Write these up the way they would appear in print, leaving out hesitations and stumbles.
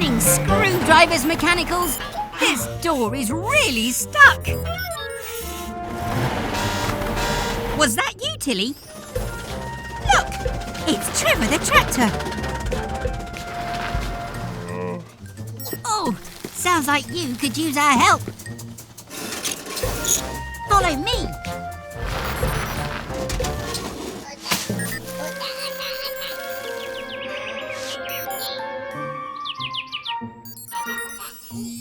morning, screwdrivers mechanicals. This door is really stuck. Was that you, Tilly? Look, it's Trevor the tractor. Oh, sounds like you could use our help. Follow me.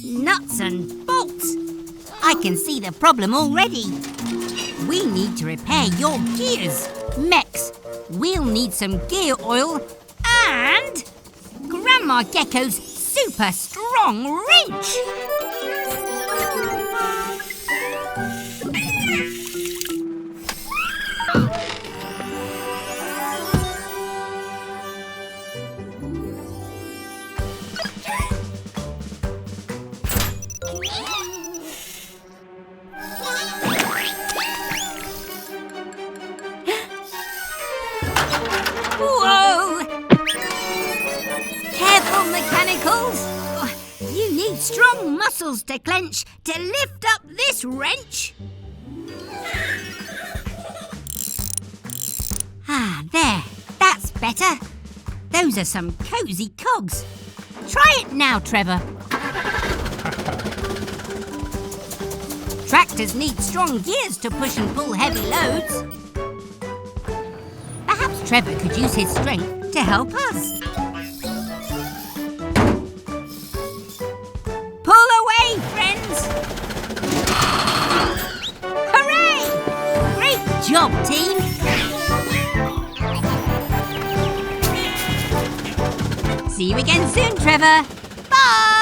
Nuts and bolts. I can see the problem already. We need to repair your gears. Mex, we'll need some gear oil and Grandma Gecko's super strong wrench. Whoa! Careful, mechanicals. You need strong muscles to clench to lift up this wrench. Ah, there. That's better. Those are some cosy cogs. Try it now, Trevor. Tractors need strong gears to push and pull heavy loads. Perhaps Trevor could use his strength to help us. Pull away, friends! Hooray! Great job, team! See you again soon, Trevor. Bye!